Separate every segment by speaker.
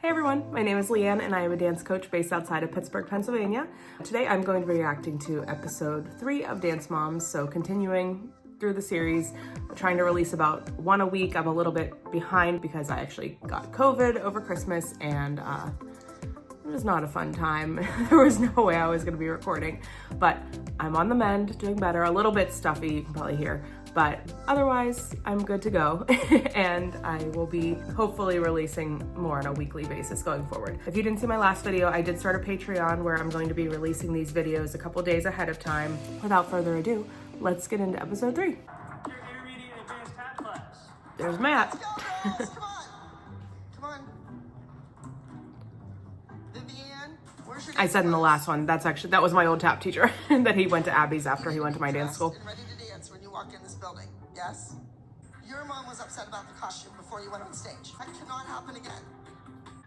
Speaker 1: Hey everyone, my name is Leanne and I am a dance coach based outside of Pittsburgh, Pennsylvania. Today I'm going to be reacting to episode 3 of Dance Moms, so continuing through the series, trying to release about one a week. I'm a little bit behind because I actually got COVID over Christmas and it was not a fun time. There was no way I was going to be recording, but I'm on the mend, doing better, a little bit stuffy, you can probably hear. But otherwise, I'm good to go, and I will be hopefully releasing more on a weekly basis going forward. If you didn't see my last video, I did start a Patreon where I'm going to be releasing these videos a couple days ahead of time. Without further ado, let's get into episode 3.
Speaker 2: Your intermediate advanced hat class.
Speaker 1: There's Matt.
Speaker 3: Let's go, girls. Come on. Vivian, where's your
Speaker 1: I said in the last one, that was my old tap teacher that he went to Abby's after he went to my dance school.
Speaker 3: And ready to dance when you walk in this building, yes? Your mom was upset about the costume before you went on stage. That cannot happen again.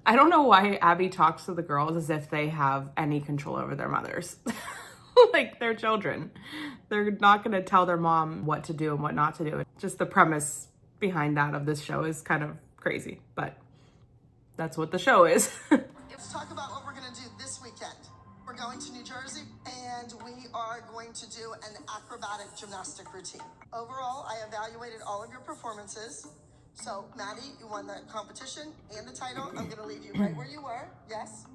Speaker 1: I don't know why Abby talks to the girls as if they have any control over their mothers. Like they're children. They're not gonna tell their mom what to do and what not to do. Just the premise behind that of this show is kind of crazy, but that's what the show is.
Speaker 3: Let's talk about what we're gonna do this weekend. We're going to New Jersey and we are going to do an acrobatic gymnastic routine. Overall, I evaluated all of your performances. So, Maddie, you won the competition and the title. I'm gonna leave you right where you were, yes?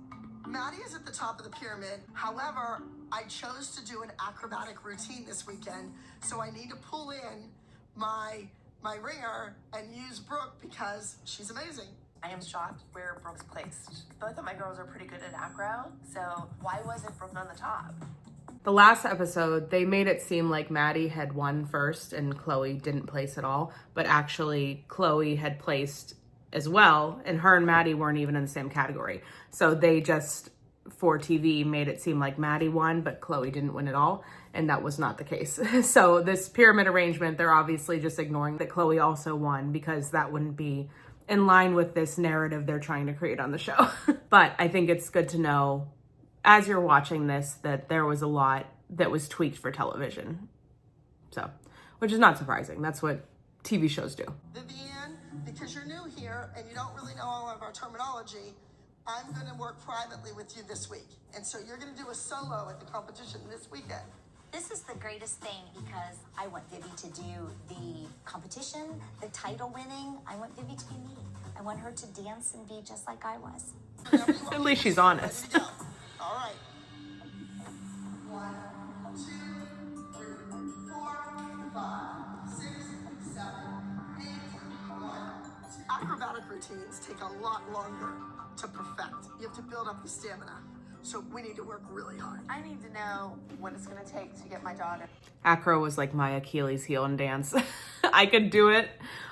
Speaker 3: Maddie is at the top of the pyramid. However, I chose to do an acrobatic routine this weekend, so I need to pull in my ringer and use Brooke because she's amazing.
Speaker 4: I am shocked where Brooke's placed. I thought my girls were pretty good at acro, so why wasn't Brooke on the top?
Speaker 1: The last episode, they made it seem like Maddie had won first and Chloe didn't place at all, but actually Chloe had placed as well, and her and Maddie weren't even in the same category. So they just, for TV, made it seem like Maddie won, but Chloe didn't win at all, and that was not the case. So this pyramid arrangement, they're obviously just ignoring that Chloe also won because that wouldn't be in line with this narrative they're trying to create on the show. But I think it's good to know, as you're watching this, that there was a lot that was tweaked for television. So, which is not surprising. That's what TV shows do.
Speaker 3: Vivian, because you're new here and you don't really know all of our terminology, I'm gonna work privately with you this week. And so you're gonna do a solo at the competition this weekend.
Speaker 5: This is the greatest thing because I want Vivi to do the competition, the title winning. I want Vivi to be me. I want her to dance and be just like I was.
Speaker 1: At least she's honest.
Speaker 3: Ready to go. All right. 1, 2, 3, 4, 5, 6, 7, 8, 1. Acrobatic routines take a lot longer to perfect. You have to build up the stamina. So we need to work really hard.
Speaker 4: I need to know what it's gonna take to get my daughter.
Speaker 1: Acro was like my Achilles heel in dance. I could do it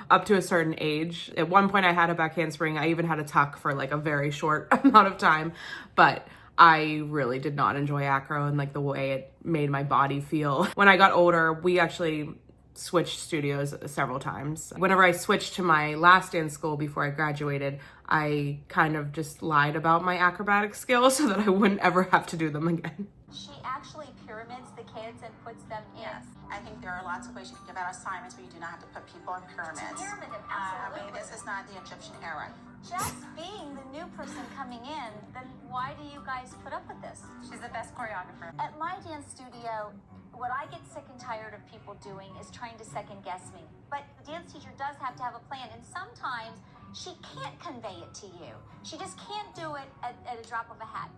Speaker 1: up to a certain age. At one point I had a back handspring. I even had a tuck for like a very short amount of time, but I really did not enjoy acro and like the way it made my body feel. When I got older, we actually switched studios several times. Whenever I switched to my last dance school before I graduated, I kind of just lied about my acrobatic skills so that I wouldn't ever have to do them again.
Speaker 5: She actually pyramids the kids and puts them in.
Speaker 4: Yes, I think there are lots of ways you can give out assignments where you do not have to put people in pyramids.
Speaker 5: Pyramid them,
Speaker 4: I mean,
Speaker 5: absolutely.
Speaker 4: this is not the Egyptian era.
Speaker 5: Just being the new person coming in, then why do you guys put up with this?
Speaker 4: She's the best choreographer.
Speaker 5: At my dance studio, what I get sick and tired of people doing is trying to second guess me. But the dance teacher does have to have a plan, and sometimes she can't convey it to you. She just can't do it at a drop of a hat.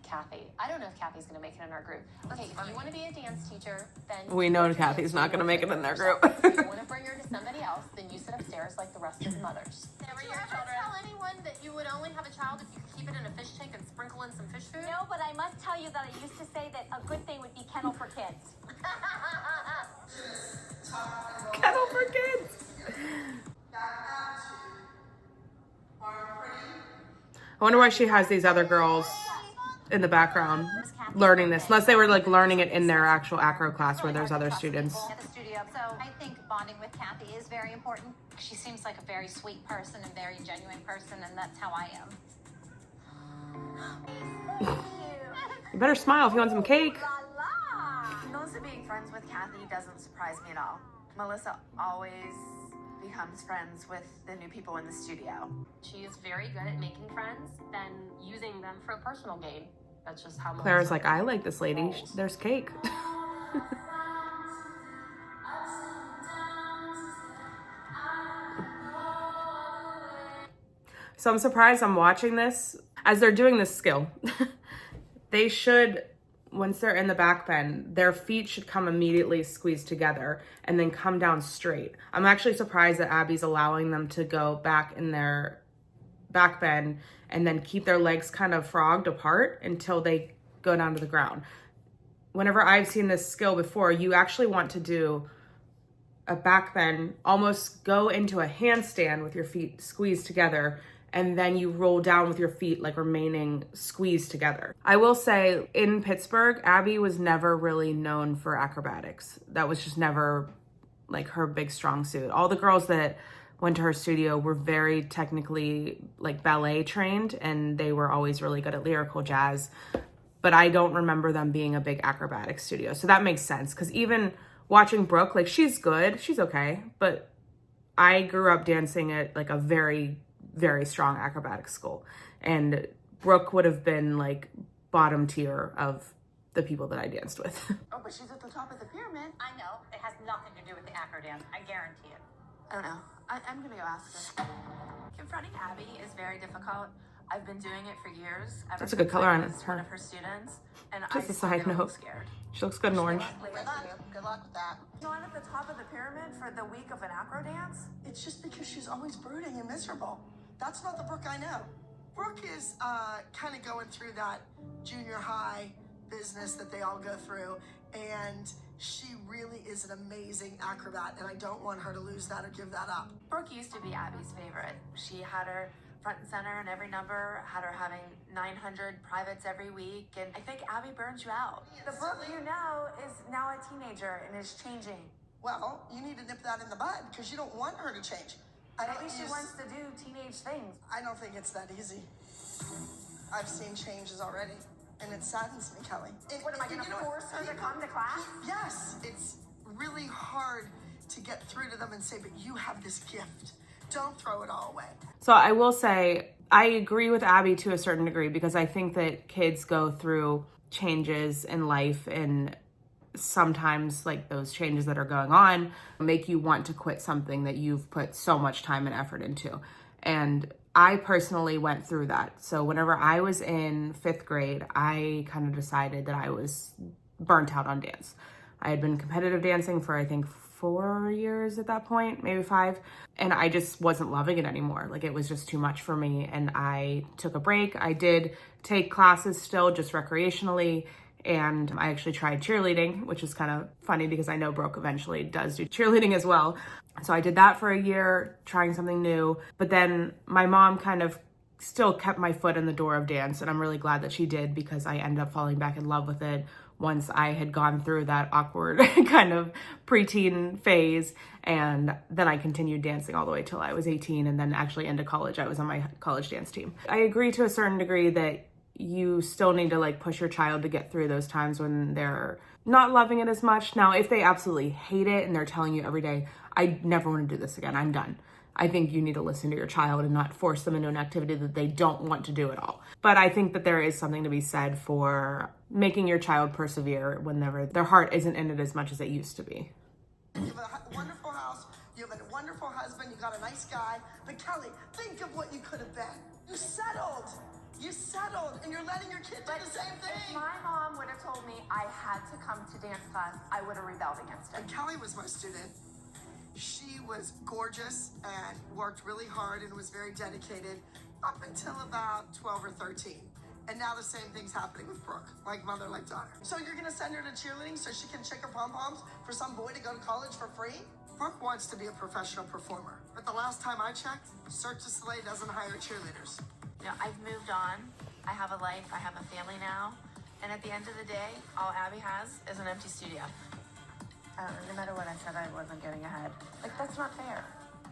Speaker 6: Kathy. I don't know if Kathy's gonna make it in our group. Okay, if you want to be a dance teacher, then
Speaker 1: We know Kathy's not gonna make it in their group.
Speaker 6: If you want to bring her to somebody else, then you sit upstairs like the rest of the mothers.
Speaker 7: Did you ever tell anyone that you would only have a child if you could keep it in a fish tank and sprinkle in some fish food?
Speaker 5: No, but I must tell you that I used to say that a good thing would be kennel for kids.
Speaker 1: Kettle for kids. I wonder why she has these other girls in the background learning this, unless they were like learning it in their actual acro class where there's other students.
Speaker 5: At the studio, so I think bonding with Kathy is very important. She seems like a very sweet person and very genuine person, and that's how I am.
Speaker 1: You better smile if you want some cake.
Speaker 4: Melissa being friends with Kathy doesn't surprise me at all. Melissa always becomes friends with the new people in the studio.
Speaker 6: She is very good at making friends and using them for personal gain. That's just how
Speaker 1: Claire's like, I like this lady. There's cake. So I'm surprised I'm watching this. As they're doing this skill, they should, once they're in the back bend, their feet should come immediately squeezed together and then come down straight. I'm actually surprised that Abby's allowing them to go back in their back bend and then keep their legs kind of frogged apart until they go down to the ground. Whenever I've seen this skill before, you actually want to do a back bend, almost go into a handstand with your feet squeezed together, and then you roll down with your feet like remaining squeezed together. I will say in Pittsburgh, Abby was never really known for acrobatics. That was just never like her big strong suit. All the girls that went to her studio were very technically like ballet trained, and they were always really good at lyrical jazz. But I don't remember them being a big acrobatic studio. So that makes sense, because even watching Brooke, like she's good, she's okay, but I grew up dancing at like a very, very strong acrobatic school. And Brooke would have been like bottom tier of the people that I danced with.
Speaker 4: Oh, but she's at the top of the pyramid.
Speaker 5: I know. It has nothing to do with the acro dance. I guarantee it.
Speaker 4: I don't know. I'm gonna go ask her. Confronting Abby is very difficult. I've been doing it for years.
Speaker 1: That's a good color on
Speaker 4: her. One of her students, and
Speaker 1: Just
Speaker 4: I
Speaker 1: a side
Speaker 4: still
Speaker 1: note.
Speaker 4: scared.
Speaker 1: She looks good in orange.
Speaker 3: Good luck with that.
Speaker 4: Not at the top of the pyramid for the week of an acro dance.
Speaker 3: It's just because she's always brooding and miserable. That's not the Brooke I know. Brooke is kind of going through that junior high business that they all go through, and she really is an amazing acrobat, and I don't want her to lose that or give that up.
Speaker 4: Brooke used to be Abby's favorite. She had her front and center in every number, had her having 900 privates every week, and I think Abby burns you out. The Brooke you know is now a teenager and is changing.
Speaker 3: Well, you need to nip that in the bud, because you don't want her to change.
Speaker 4: Maybe she wants to do teenage things.
Speaker 3: I don't think it's that easy. I've seen changes already, and it saddens me, Kelly.
Speaker 4: What, am I going to force her to come to class?
Speaker 3: Yes, it's really hard to get through to them and say, but you have this gift. Don't throw it all away.
Speaker 1: So I will say, I agree with Abby to a certain degree, because I think that kids go through changes in life, and sometimes like those changes that are going on make you want to quit something that you've put so much time and effort into. And I personally went through that. So whenever I was in 5th grade, I kind of decided that I was burnt out on dance. I had been competitive dancing for I think 4 years at that point, maybe 5. And I just wasn't loving it anymore. Like it was just too much for me. And I took a break. I did take classes still, just recreationally. And I actually tried cheerleading, which is kind of funny because I know Brooke eventually does do cheerleading as well. So I did that for a year, trying something new. But then my mom kind of still kept my foot in the door of dance. And I'm really glad that she did, because I ended up falling back in love with it once I had gone through that awkward kind of preteen phase. And then I continued dancing all the way till I was 18, and then actually into college. I was on my college dance team. I agree to a certain degree that you still need to like push your child to get through those times when they're not loving it as much. Now, if they absolutely hate it and they're telling you every day, I never want to do this again, I'm done, I think you need to listen to your child and not force them into an activity that they don't want to do at all. But I think that there is something to be said for making your child persevere whenever their heart isn't in it as much as it used to be.
Speaker 3: You have a wonderful house, you have a wonderful husband, you got a nice guy, but Kelly, think of what you could have been. You settled, and you're letting your kid do the same thing.
Speaker 4: If my mom would have told me I had to come to dance class, I would have rebelled against it.
Speaker 3: And Kelly was my student. She was gorgeous and worked really hard and was very dedicated up until about 12 or 13. And now the same thing's happening with Brooke, like mother, like daughter. So you're gonna send her to cheerleading so she can shake her pom-poms for some boy to go to college for free? Brooke wants to be a professional performer, but the last time I checked, Cirque du Soleil doesn't hire cheerleaders.
Speaker 4: You know, I've moved on. I have a life. I have a family now. And at the end of the day, all Abby has is an empty studio. No matter what I said, I wasn't getting ahead. Like, that's not fair.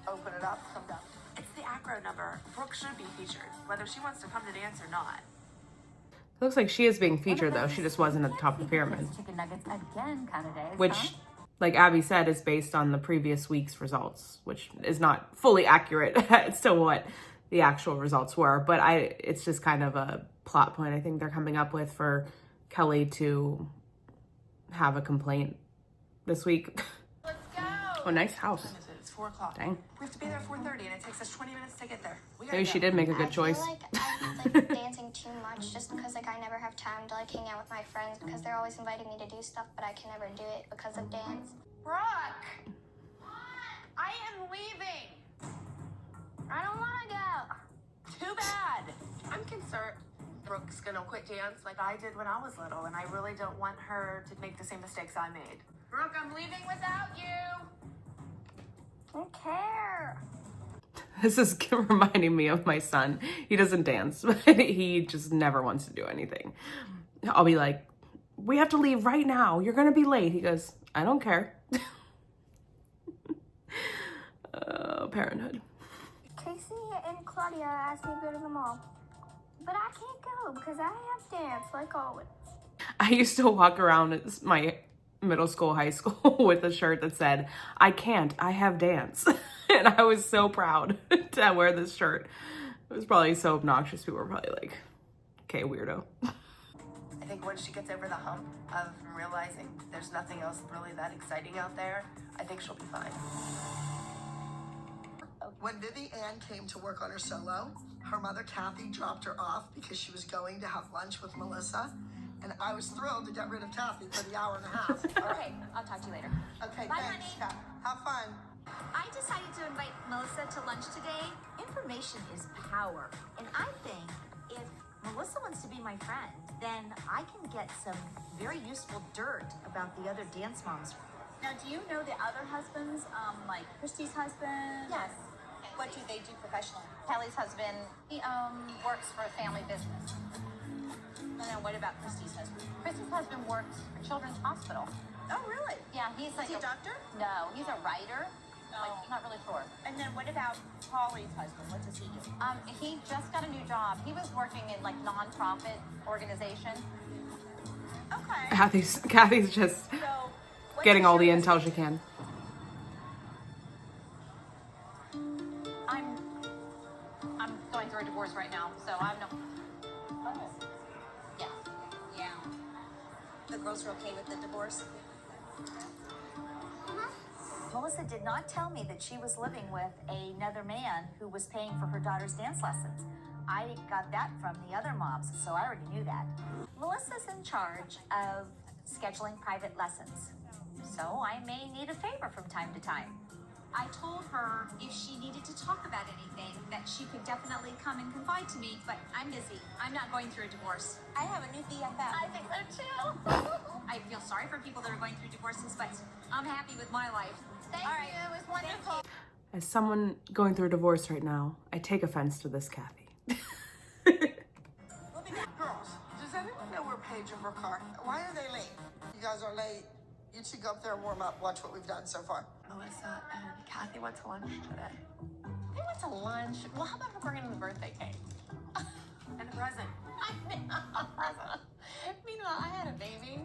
Speaker 3: Open it up, come down.
Speaker 4: It's the acro number. Brooke should be featured, whether she wants to come to dance or not.
Speaker 1: It looks like she is being featured though. She just wasn't at the top of the pyramid.
Speaker 5: Chicken nuggets again kind of days,
Speaker 1: Which
Speaker 5: huh?
Speaker 1: like Abby said, is based on the previous week's results, which is not fully accurate as to what the actual results were. But it's just kind of a plot point I think they're coming up with for Kelly to have a complaint this week.
Speaker 4: Let's go.
Speaker 1: Oh, nice house.
Speaker 4: It's 4 o'clock.
Speaker 1: Dang.
Speaker 4: We have to be there at 4:30, and it takes us 20 minutes to get there.
Speaker 1: Maybe she did make a good choice.
Speaker 8: I feel like I like dancing too much just because like I never have time to like hang out with my friends because they're always inviting me to do stuff, but I can never do it because of dance.
Speaker 4: Brooke! I am leaving!
Speaker 8: I don't want to go.
Speaker 4: Too bad! I'm concerned Brooke's gonna quit dance like I did when I was little, and I really don't want her to make the same mistakes I made. Brooke, I'm leaving without you!
Speaker 8: I don't care.
Speaker 1: This is reminding me of my son. He doesn't dance, but he just never wants to do anything. I'll be like, we have to leave right now. You're going to be late. He goes, I don't care. Parenthood.
Speaker 8: Casey and Claudia asked me to go to the mall, but I can't go because I have dance like always.
Speaker 1: I used to walk around at my middle school, high school with a shirt that said, I can't, I have dance. And I was so proud to wear this shirt. It was probably so obnoxious. People were probably like, okay, weirdo.
Speaker 4: I think once she gets over the hump of realizing there's nothing else really that exciting out there, I think she'll be fine.
Speaker 3: When Vivi Ann came to work on her solo, her mother Kathy dropped her off because she was going to have lunch with Melissa. And I was thrilled to get rid of Kathy for the hour and a half.
Speaker 5: Okay, I'll talk to you later.
Speaker 3: Okay,
Speaker 5: Bye,
Speaker 3: thanks,
Speaker 5: honey.
Speaker 3: Kat. Have fun.
Speaker 5: I decided to invite Melissa to lunch today. Information is power. And I think if Melissa wants to be my friend, then I can get some very useful dirt about the other dance moms. Now, do you know the other husbands, like Christy's husband?
Speaker 6: Yes.
Speaker 5: What do they do professionally?
Speaker 6: Kelly's husband, he works for a family business.
Speaker 5: And then what about Christy's husband?
Speaker 6: Christy's husband works for Children's Hospital.
Speaker 5: Oh, really?
Speaker 6: Yeah, he's like
Speaker 5: Is he a doctor?
Speaker 6: No, he's a writer. Like, not really sure.
Speaker 5: And then what about Polly's husband? What does he do?
Speaker 6: He just got a new job. He was working in like nonprofit organization.
Speaker 5: Okay.
Speaker 1: Kathy's just
Speaker 5: So, what
Speaker 1: getting
Speaker 5: does
Speaker 1: all the
Speaker 5: your
Speaker 1: intel she can.
Speaker 6: I'm going through a divorce right now, so I'm no. Yeah.
Speaker 5: Yeah. The girls are okay with the divorce? Melissa did not tell me that she was living with another man who was paying for her daughter's dance lessons. I got that from the other moms, so I already knew that. Melissa's in charge of scheduling private lessons, so I may need a favor from time to time. I told her if she needed to talk about anything, that she could definitely come and confide to me, but I'm busy. I'm not going through a divorce. I have a new BFF. I think so too. I feel sorry for people that are going through divorces, but I'm happy with my life.
Speaker 6: Thank you. It was wonderful.
Speaker 1: As someone going through a divorce right now, I take offense to this Kathy.
Speaker 3: Girls, does anyone know where Paige and Brooke are? Why are they late? You guys are late. You two go up there and warm up. Watch what we've done so far.
Speaker 4: Melissa and Kathy went to lunch today.
Speaker 6: They went to lunch. Well, how about her bringing in the birthday cake?
Speaker 4: And a present.
Speaker 6: Meanwhile, I had a baby.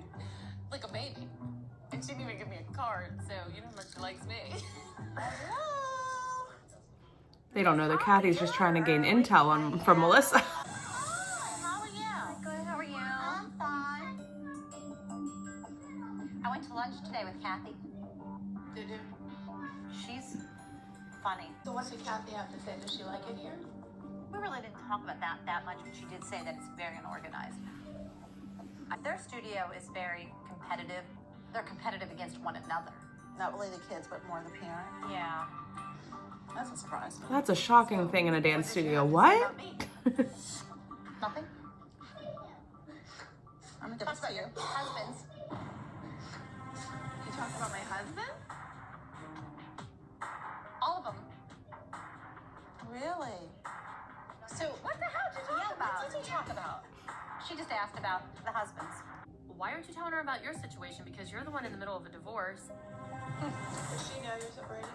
Speaker 6: Like a baby. And she didn't even give me a card, so you know how much she likes me. Hello?
Speaker 1: They don't know that Kathy's just trying to gain intel from Melissa.
Speaker 6: How are you? Good, how are you? I'm fine. I went to lunch today with Kathy.
Speaker 7: Did you?
Speaker 6: She's funny.
Speaker 7: So what did Kathy have to say? Does she like it here?
Speaker 6: We really didn't talk about that much, but she did say that it's very unorganized. Their studio is very competitive. They're competitive against one another.
Speaker 3: Not really the kids, but more the parent.
Speaker 6: Yeah.
Speaker 3: That's a surprise.
Speaker 1: That's a shocking thing in a dance studio. What?
Speaker 6: Nothing?
Speaker 3: I'm gonna give this to you.
Speaker 6: Husbands.
Speaker 4: You talked about my husband?
Speaker 6: All of them.
Speaker 3: Really?
Speaker 6: So what the hell did you talk about? What did you talk about? She just asked about the husbands.
Speaker 7: Why aren't you telling her about your situation? Because you're the one in the middle of a divorce.
Speaker 3: Does she know you're separated?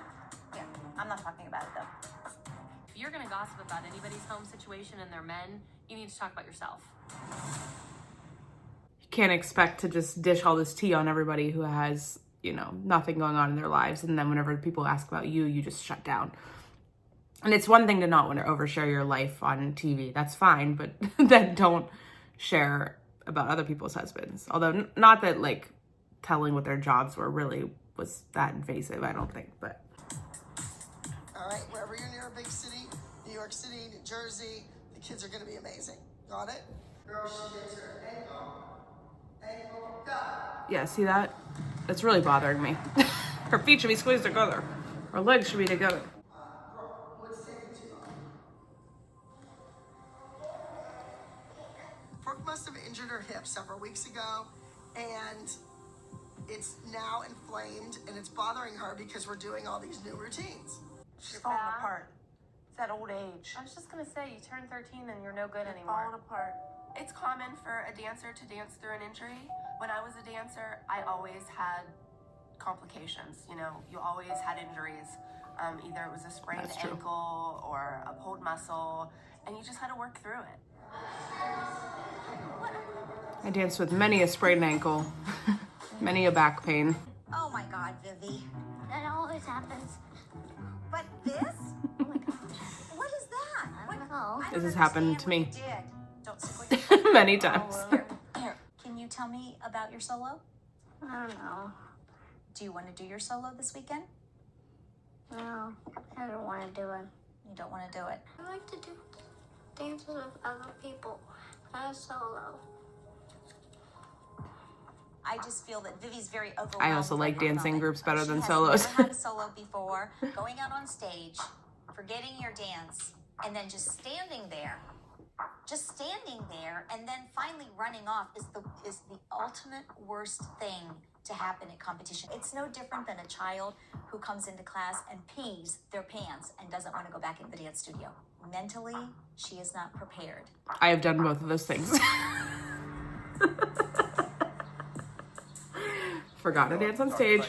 Speaker 6: Yeah, I'm not talking about it though.
Speaker 7: If you're gonna gossip about anybody's home situation and their men, you need to talk about yourself.
Speaker 1: You can't expect to just dish all this tea on everybody who has, you know, nothing going on in their lives. And then whenever people ask about you, you just shut down. And it's one thing to not want to overshare your life on TV. That's fine, but then don't share about other people's husbands. Although not that like telling what their jobs were really was that invasive, I don't think, but.
Speaker 3: All right, wherever you're near a big city, New York City, New Jersey, the kids are going to be amazing. Got it? Girl, she gets her ankle, go.
Speaker 1: Yeah, see that? It's really bothering me. Her feet should be squeezed together. Her legs should be together.
Speaker 3: Girl, what's taking too long? Brooke must have injured her hip several weeks ago, and it's now inflamed, and it's bothering her because we're doing all these new routines.
Speaker 4: She's falling apart. It's that old age.
Speaker 7: I was just gonna say, you turn 13 and you're no good
Speaker 4: Falling
Speaker 7: anymore.
Speaker 4: apart. It's common for a dancer to dance through an injury. When I was a dancer, I always had complications. You know, you always had injuries. Either it was a sprained
Speaker 1: That's true.
Speaker 4: ankle or a pulled muscle, and you just had to work through it.
Speaker 1: I danced with many a sprained ankle, many a back pain.
Speaker 6: Oh my God, Vivi.
Speaker 8: That always happens.
Speaker 6: But this? Oh my gosh. What is that?
Speaker 8: I don't know.
Speaker 6: I
Speaker 1: This
Speaker 6: don't
Speaker 1: has happened
Speaker 6: understand
Speaker 1: to me.
Speaker 6: what you did. Don't squish.
Speaker 1: Many times.
Speaker 6: Here, can you tell me about your solo?
Speaker 8: I don't know.
Speaker 6: Do you want to do your solo this weekend?
Speaker 8: No, I don't want to do it.
Speaker 6: You don't want to do it.
Speaker 8: I like to do dances with other people, not solo.
Speaker 6: I just feel that Vivi's very overwhelmed.
Speaker 1: I also like
Speaker 6: right now.
Speaker 1: dancing groups better
Speaker 6: She
Speaker 1: than
Speaker 6: has
Speaker 1: solos.
Speaker 6: never had a solo before, going out on stage, forgetting your dance, and then just standing there. Just standing there and then finally running off is the ultimate worst thing to happen at competition. It's no different than a child who comes into class and pees their pants and doesn't want to go back into the dance studio. Mentally, she is not prepared.
Speaker 1: I have done both of those things. Forgot to dance on stage,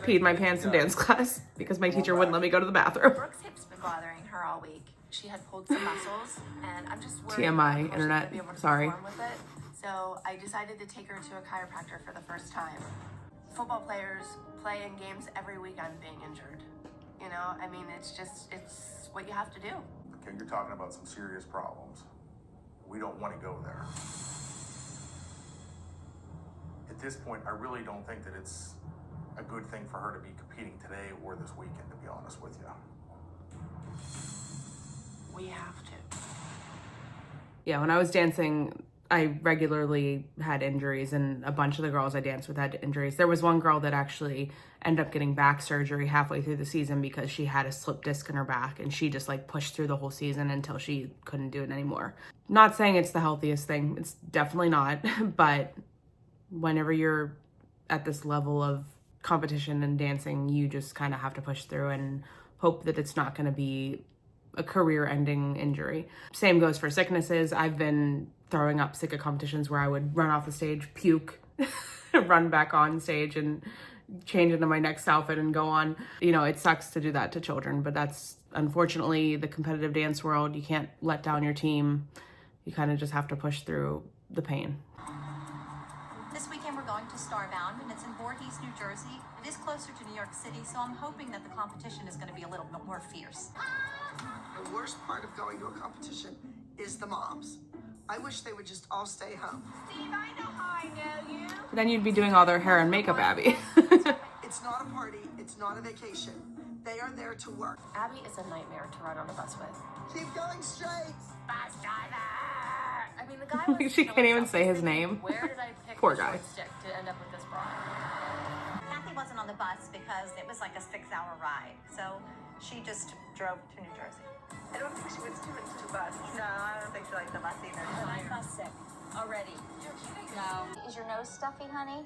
Speaker 1: peed my pants in dance class because my teacher wouldn't let me go to the bathroom.
Speaker 4: Brooke's hip's been bothering her all week. She had pulled some muscles, and I'm just worried
Speaker 1: TMI,
Speaker 4: how she's
Speaker 1: internet,
Speaker 4: gonna be able to
Speaker 1: sorry.
Speaker 4: perform with it. So I decided to take her to a chiropractor for the first time. Football players play in games every weekend being injured. You know, I mean, it's what you have to do.
Speaker 9: Okay, you're talking about some serious problems. We don't want to go there. At this point, I really don't think that it's a good thing for her to be competing today or this weekend, to be honest with you.
Speaker 4: We have to.
Speaker 1: Yeah, when I was dancing, I regularly had injuries, and a bunch of the girls I danced with had injuries. There was one girl that actually ended up getting back surgery halfway through the season because she had a slip disc in her back, and she just like pushed through the whole season until she couldn't do it anymore. Not saying it's the healthiest thing. It's definitely not, but whenever you're at this level of competition and dancing, you just kind of have to push through and hope that it's not going to be a career-ending injury. Same goes for sicknesses. I've been throwing up sick at competitions where I would run off the stage, puke, run back on stage and change into my next outfit and go on. You know, it sucks to do that to children, but that's unfortunately the competitive dance world. You can't let down your team. You kind of just have to push through the pain.
Speaker 6: This weekend we're going to Starbound, and it's in Voorhees, New Jersey. It is closer to New York City, so I'm hoping that the competition is going to be a little bit more fierce.
Speaker 3: The worst part of going to a competition is the moms. I wish they would just all stay home.
Speaker 7: Steve, I know how I know you.
Speaker 1: Then you'd be doing all their hair and makeup, Abby.
Speaker 3: It's not a party, it's not a vacation. They are there to work.
Speaker 7: Abby is a nightmare to ride on a bus with.
Speaker 3: Keep going straight.
Speaker 7: Bus driver! I mean, the guy was...
Speaker 1: She can't even say his name.
Speaker 7: Where did I pick
Speaker 1: Poor
Speaker 7: the
Speaker 1: guy.
Speaker 7: short stick to end up with this bra?
Speaker 6: Kathy wasn't on the bus because it was like a 6-hour ride, so she just drove to New Jersey.
Speaker 4: I don't think she was too into the bus. No, I don't think she liked the bus either.
Speaker 6: I'm not sick already. No.
Speaker 5: Is your nose stuffy, honey?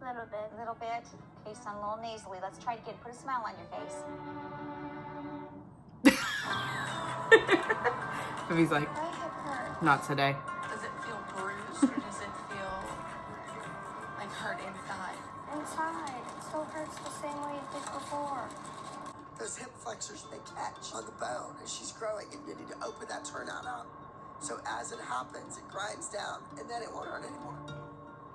Speaker 8: A little bit.
Speaker 5: A little bit. Okay, you sound a little nasally. Let's try to put a smile on your face.
Speaker 1: He's like,
Speaker 8: My hip hurt.
Speaker 1: not today.
Speaker 4: Does it feel bruised or does it feel like hurt inside?
Speaker 8: Inside. It still hurts the same way it did before.
Speaker 3: Those hip flexors, they catch on the bone as she's growing, and you need to open that turnout up. So as it happens, it grinds down, and then it won't hurt anymore.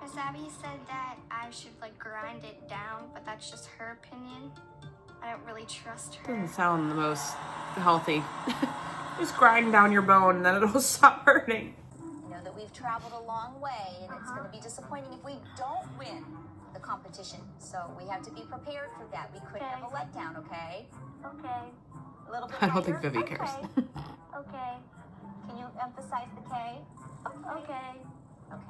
Speaker 8: Miss Abby said that I should like grind it down, but that's just her opinion. I don't really trust her.
Speaker 1: Doesn't sound the most healthy. Just grind down your bone and then it'll stop hurting.
Speaker 6: You know that we've traveled a long way, and it's going to be disappointing if we don't win the competition. So we have to be prepared for that. We could have a letdown, okay?
Speaker 8: Okay.
Speaker 6: A little bit
Speaker 1: I don't think
Speaker 6: lighter?
Speaker 1: Vivi cares.
Speaker 6: Okay.
Speaker 8: Okay.
Speaker 6: Can you emphasize the K?
Speaker 8: Okay.
Speaker 6: Okay.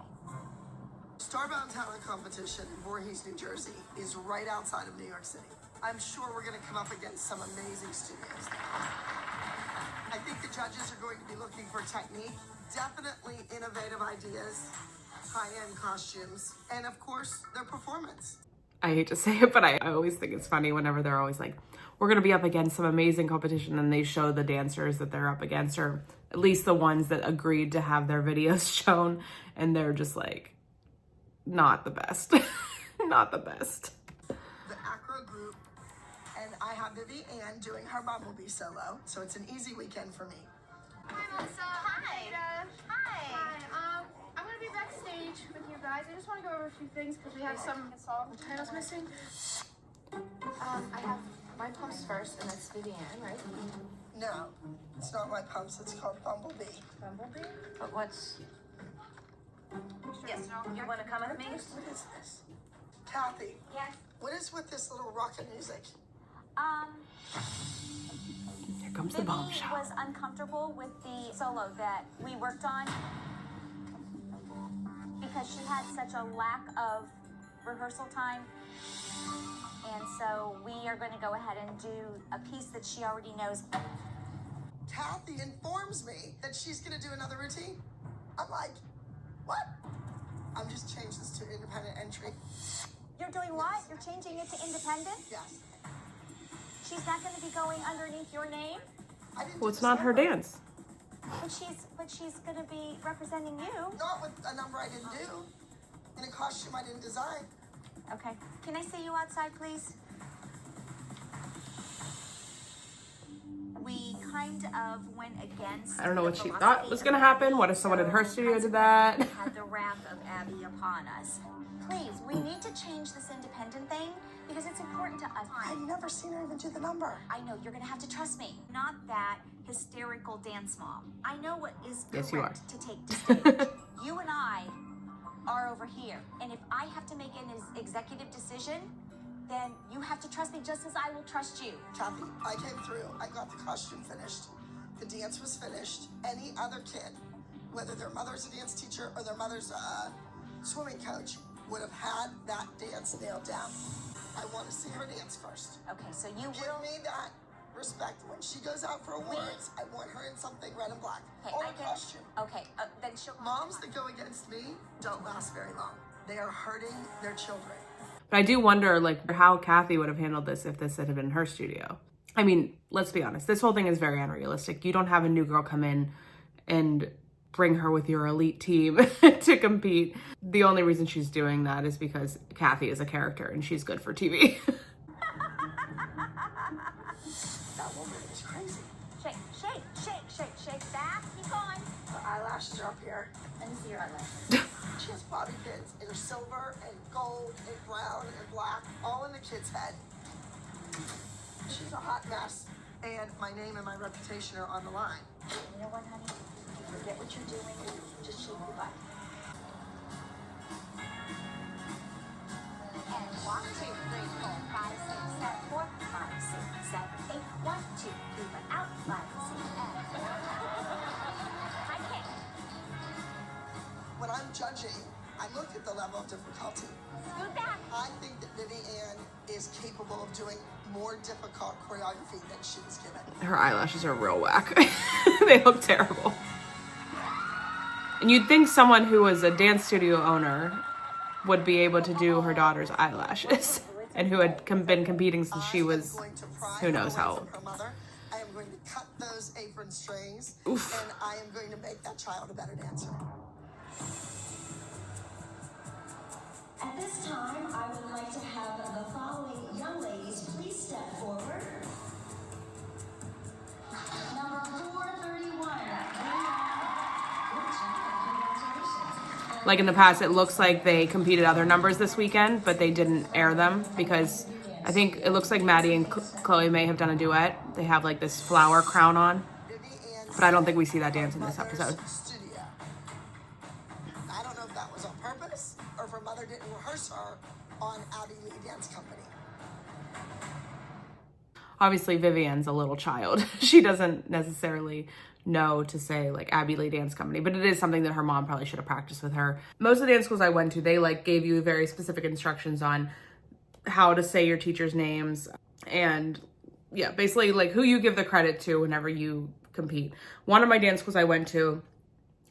Speaker 3: Starbound Talent Competition in Voorhees, New Jersey is right outside of New York City. I'm sure we're going to come up against some amazing studios. I think the judges are going to be looking for technique, definitely innovative ideas, high-end costumes, and of course, their performance.
Speaker 1: I hate to say it, but I always think it's funny whenever they're always like, we're going to be up against some amazing competition, and they show the dancers that they're up against, or at least the ones that agreed to have their videos shown, and they're just like, not the best. Not the best.
Speaker 3: The Acro group, and I have Vivi Ann doing her Bumblebee solo, so it's an easy weekend for me.
Speaker 7: Hi, Melissa. Hi. Hi. I'm gonna be backstage with you guys. I just want to go over a few things because we have some titles missing. I have my pumps first, and that's Vivian, right?
Speaker 3: No, it's not my pumps, it's called Bumblebee.
Speaker 7: Bumblebee.
Speaker 6: But what's... Yes, you want to come with me?
Speaker 3: What is this? Kathy,
Speaker 6: Yes.
Speaker 3: what is with this little rocket music?
Speaker 1: Here comes the
Speaker 6: Vivi
Speaker 1: bombshell.
Speaker 6: was uncomfortable with the solo that we worked on because she had such a lack of rehearsal time. And so we are going to go ahead and do a piece that she already knows.
Speaker 3: Kathy informs me that she's gonna do another routine. I'm like, what? I'm just changing this to independent entry.
Speaker 6: You're doing what? You're changing it to independent?
Speaker 3: Yes.
Speaker 6: She's not going to be going underneath your name?
Speaker 3: I didn't
Speaker 1: Well,
Speaker 3: do
Speaker 1: it's
Speaker 3: this
Speaker 1: not her
Speaker 3: number.
Speaker 1: dance.
Speaker 6: But she's going to be representing you.
Speaker 3: Not with a number I didn't do. In a costume I didn't design.
Speaker 6: Okay. Can I see you outside, please? We kind of went against.
Speaker 1: I don't know
Speaker 6: the
Speaker 1: what she
Speaker 6: philosophy
Speaker 1: thought was
Speaker 6: of
Speaker 1: gonna
Speaker 6: Abby,
Speaker 1: happen. What if someone in her
Speaker 6: so
Speaker 1: studio did that?
Speaker 6: consequently, we had the wrath of Abby upon us. Please, we need to change this independent thing because it's important to us.
Speaker 3: I've never seen her even do the number.
Speaker 6: I know, you're gonna have to trust me. Not that hysterical dance mom. I know what is
Speaker 1: Yes, you are.
Speaker 6: correct to take to stage. You and I are over here. And if I have to make an executive decision, then you have to trust me just as I will trust you.
Speaker 3: Kathy, I came through. I got the costume finished. The dance was finished. Any other kid, whether their mother's a dance teacher or their mother's a swimming coach, would have had that dance nailed down. I want to see her dance first.
Speaker 6: Okay, so you
Speaker 3: Give
Speaker 6: will...
Speaker 3: me that respect. When she goes out for awards, I want her in something red and black.
Speaker 6: Okay,
Speaker 3: Or
Speaker 6: I
Speaker 3: a
Speaker 6: get-
Speaker 3: costume.
Speaker 6: Okay, then she'll...
Speaker 3: Moms that go against me don't last very long. They are hurting their children.
Speaker 1: But I do wonder, like, how Kathy would have handled this if this had been her studio. I mean, let's be honest. This whole thing is very unrealistic. You don't have a new girl come in and bring her with your elite team to compete. The only reason she's doing that is because Kathy is a character and she's good for TV.
Speaker 3: That woman is crazy.
Speaker 6: Shake, shake, shake, shake, shake back. Keep going.
Speaker 3: Her eyelashes are up here.
Speaker 6: Let me see your eyelash.
Speaker 3: She has bobby pins in her silver and gold and brown and black, all in the kid's head. She's a hot mess. And my name and my reputation are on the line.
Speaker 6: You know what, honey? Forget what you're doing. Just shake your butt. And 1, 2, 3, 4, 5, 6, 7, 4, 5, 6, 7, 8. 1, 2, 3, but out. 5, 6, and 4. I can't.
Speaker 3: When I'm judging, I look at the level of difficulty.
Speaker 6: Scoot back.
Speaker 3: I think that Vivi Ann is capable of doing more difficult choreography than she was given.
Speaker 1: Her eyelashes are real whack. They look terrible. And you'd think someone who was a dance studio owner would be able to do her daughter's eyelashes and who had been competing since she was, who knows how old.
Speaker 3: Her mother. I am going to cut those apron strings.
Speaker 1: Oof.
Speaker 3: And I am going to make that child a better dancer.
Speaker 10: At this time, I would like to have the following young ladies please step forward. Number 431. Good job, congratulations. And
Speaker 1: Like in the past, it looks like they competed other numbers this weekend, but they didn't air them because I think it looks like Maddie and Chloe may have done a duet. They have like this flower crown on, but I don't think we see that dance in this episode.
Speaker 3: Studio. I don't know if that was on purpose or if her mother didn't rehearse her on Abby Lee Dance Company.
Speaker 1: Obviously, Vivian's a little child. She doesn't necessarily know to say like Abby Lee Dance Company, but it is something that her mom probably should have practiced with her. Most of the dance schools I went to, they like gave you very specific instructions on how to say your teacher's names and yeah, basically like who you give the credit to whenever you compete. One of my dance schools I went to,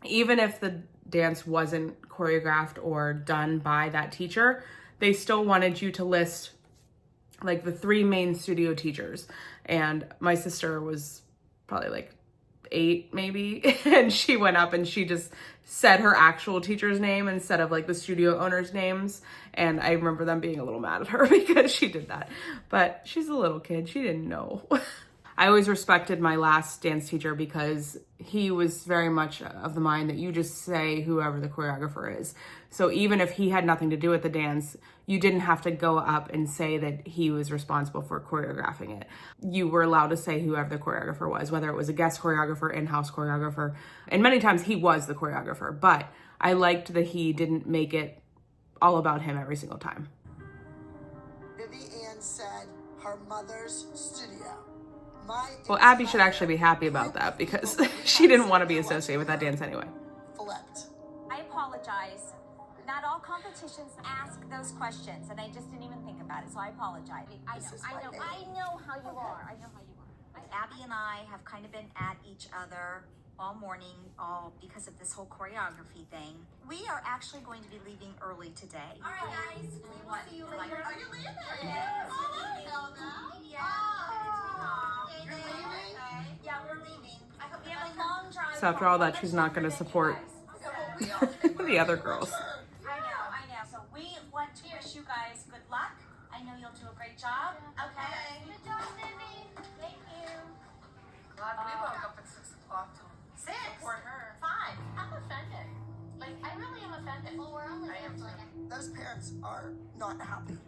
Speaker 1: even if the dance wasn't choreographed or done by that teacher, they still wanted you to list like the 3 main studio teachers. And my sister was probably like 8 maybe, and she went up and she just said her actual teacher's name instead of like the studio owners' names. And I remember them being a little mad at her because she did that. But she's a little kid, she didn't know. I always respected my last dance teacher because he was very much of the mind that you just say whoever the choreographer is. So even if he had nothing to do with the dance, you didn't have to go up and say that he was responsible for choreographing it. You were allowed to say whoever the choreographer was, whether it was a guest choreographer, in-house choreographer, and many times he was the choreographer, but I liked that he didn't make it all about him every single time.
Speaker 3: Vivian said her mother's studio.
Speaker 1: Well, Abby should actually be happy about that because she didn't want to be associated with that dance anyway.
Speaker 3: Flipped.
Speaker 5: I apologize. Not all competitions ask those questions, and I just didn't even think about it, so I apologize. I know how you are.
Speaker 6: Abby and I have kind of been at each other all morning, all because of this whole choreography thing. We are actually going to be leaving early today.
Speaker 5: All right, guys. We will see you later.
Speaker 6: Are you leaving?
Speaker 5: Yes.
Speaker 6: You're leaving?
Speaker 5: Yeah, we're leaving. I hope we have a long drive.
Speaker 1: So after all that, she's not going to support the other girls.
Speaker 5: I know. So we want to wish you guys good luck. I know you'll do a great job. Okay. Good job, Vivi. Thank you.
Speaker 4: Glad we woke up at 6 o'clock to
Speaker 5: 6.
Speaker 4: support her.
Speaker 5: 5. I'm offended. Like, I really am offended. Well, we're only here for like
Speaker 3: Those parents are not happy.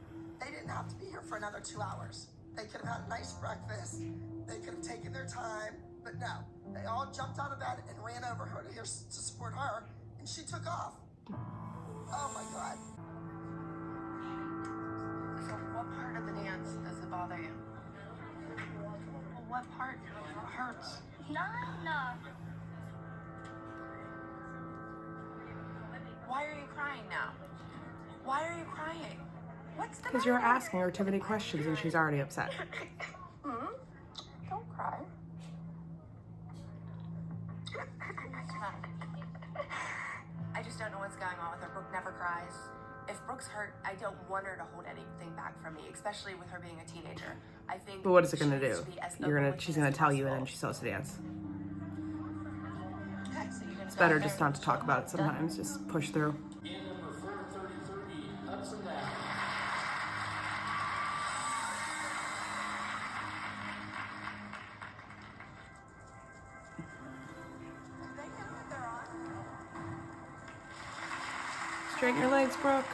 Speaker 3: They didn't have to be here for another 2 hours. They could have had a nice breakfast. They could have taken their time, but no. They all jumped out of bed and ran over her to here to support her, and she took off. Oh my God.
Speaker 4: So what part of the dance does it bother you? Well, what part hurts?
Speaker 5: None.
Speaker 4: Why are you crying now? Why are you crying? What's the
Speaker 1: Because you're asking her too many questions and she's already upset.
Speaker 4: Don't cry. I just don't know what's going on with her. Brooke never cries. If Brooke's hurt, I don't want her to hold anything back from me, especially with her being a teenager. I think.
Speaker 1: But what is it going to
Speaker 4: she needs
Speaker 1: do?
Speaker 4: be as open with
Speaker 1: She's
Speaker 4: me
Speaker 1: going
Speaker 4: as
Speaker 1: to tell you and
Speaker 4: possible.
Speaker 1: then she's supposed to dance.
Speaker 4: Okay, so you're gonna
Speaker 1: It's
Speaker 4: go
Speaker 1: better
Speaker 4: out there
Speaker 1: just not to talk about it
Speaker 4: done?
Speaker 1: sometimes. Just push through.
Speaker 2: In number 433, ups and downs.
Speaker 1: Straighten your legs, Brooke.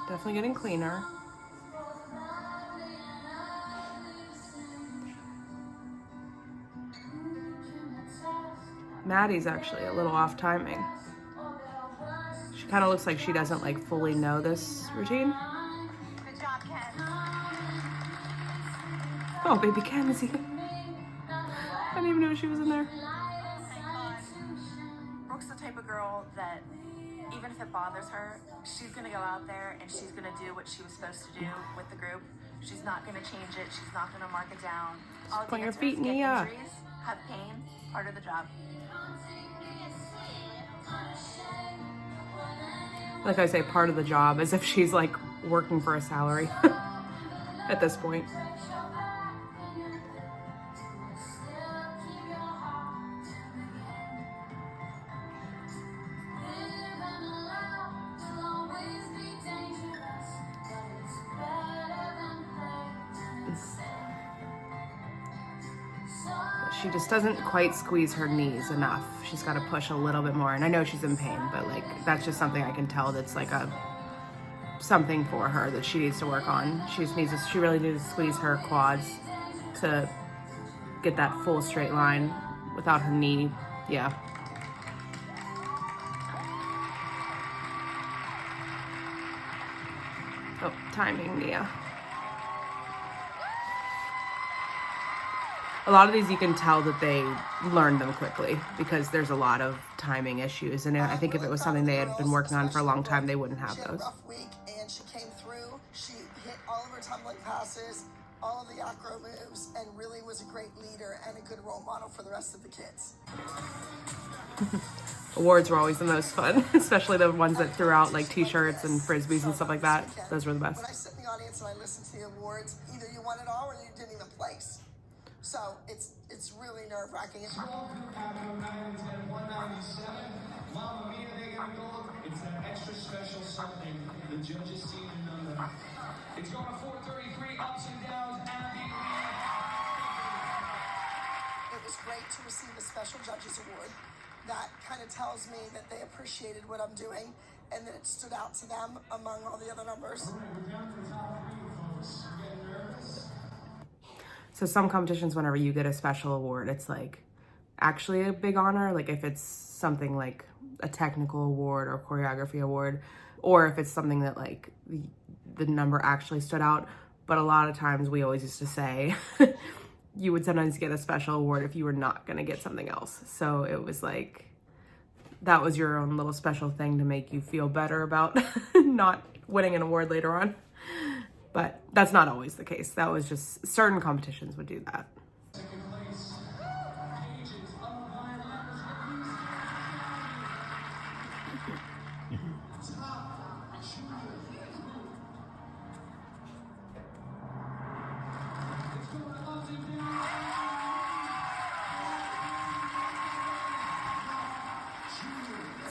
Speaker 1: Definitely getting cleaner. Maddie's actually a little off timing. She kind of looks like she doesn't like fully know this routine.
Speaker 5: Good job, Ken.
Speaker 1: Oh, baby Kenzie. I didn't even know she was in there.
Speaker 4: Brooke's the type of girl that even if it bothers her, she's gonna go out there and she's gonna do what she was supposed to do with the group. She's not gonna change it. She's not gonna mark it down. All
Speaker 1: put your
Speaker 4: dancers
Speaker 1: feet in
Speaker 4: get
Speaker 1: the air.
Speaker 4: injuries, have pain, part of the job.
Speaker 1: Like I say, part of the job, as if she's like working for a salary at this point. She just doesn't quite squeeze her knees enough. She's got to push a little bit more. And I know she's in pain, but like that's just something I can tell that's like something for her that she needs to work on. She really needs to squeeze her quads to get that full straight line without her knee. Yeah. Oh, timing, yeah. A lot of these you can tell that they learned them quickly because there's a lot of timing issues. And I think if it was something they had been working on for a long time, they wouldn't have those.
Speaker 3: She had a rough week and she came through. She hit all of her tumbling passes, all of the acro moves, and really was a great leader and a good role model for the rest of the kids.
Speaker 1: Awards were always the most fun, especially the ones that threw out like t-shirts and frisbees and stuff like that. Those were the best.
Speaker 3: When I sit in the audience and I listen to the awards, either you won it all or you didn't even place. So it's really nerve-wracking.
Speaker 2: It's an extra special something. The judges see the number. It's going to 433 ups and downs.
Speaker 3: It was great to receive a special judges award. That kind of tells me that they appreciated what I'm doing and that it stood out to them among all the other numbers.
Speaker 1: So some competitions, whenever you get a special award, it's like actually a big honor. Like if it's something like a technical award or choreography award, or if it's something that like the number actually stood out. But a lot of times we always used to say you would sometimes get a special award if you were not going to get something else. So it was like, that was your own little special thing to make you feel better about not winning an award later on. But that's not always the case. That was just certain competitions would do that.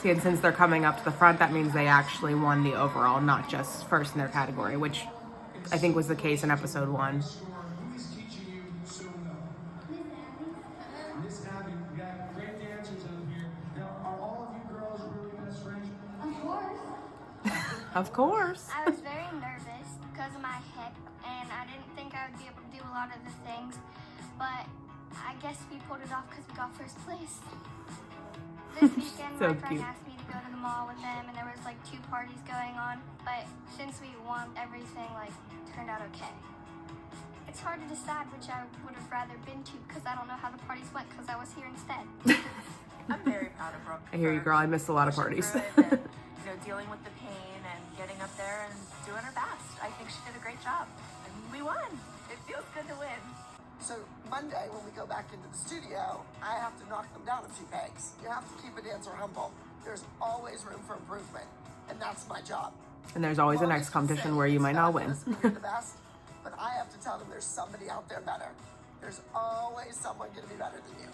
Speaker 1: See, and since they're coming up to the front, that means they actually won the overall, not just first in their category, which I think was the case in episode 1.
Speaker 2: Miss Abby, we got great dancers up here. Now, are all of you girls really best friends?
Speaker 8: Of course.
Speaker 1: Of course.
Speaker 8: I was very nervous because of my hip, and I didn't think I would be able to do a lot of the things, but I guess we pulled it off because we got first place. This weekend,
Speaker 1: So
Speaker 8: my friend
Speaker 1: cute.
Speaker 8: asked me to go to the mall with them, and there was like 2 parties going on, but since we won, everything like turned out okay. It's hard to decide which I would have rather been to because I don't know how the parties went because I was here instead.
Speaker 4: I'm very proud of Brooke.
Speaker 1: I hear you, girl. I missed a lot of parties.
Speaker 4: And, dealing with the pain and getting up there and doing her best. I think she did a great job. And we won. It feels good to win.
Speaker 3: So Monday, when we go back into the studio, I have to knock them down a few pegs. You have to keep a dancer humble. There's always room for improvement, and that's my job.
Speaker 1: And there's always a next competition where you might not win.
Speaker 3: You're the best, but I have to tell them there's somebody out there better. There's always someone going to be better than you.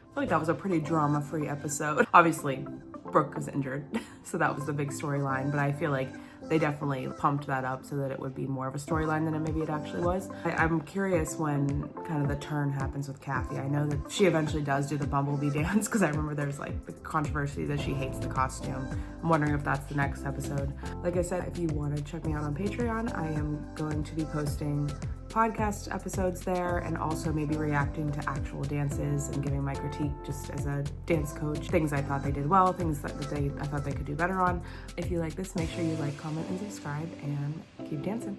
Speaker 1: I feel like that was a pretty drama-free episode. Obviously, Brooke was injured, so that was the big storyline, but I feel like they definitely pumped that up so that it would be more of a storyline than maybe it actually was. I'm curious when kind of the turn happens with Kathy. I know that she eventually does do the bumblebee dance because I remember there's like the controversy that she hates the costume. I'm wondering if that's the next episode. Like I said, if you want to check me out on Patreon, I am going to be posting podcast episodes there and also maybe reacting to actual dances and giving my critique just as a dance coach. Things I thought they did well, things that I thought they could do better on. If you like this, make sure you like, comment, and subscribe, and keep dancing.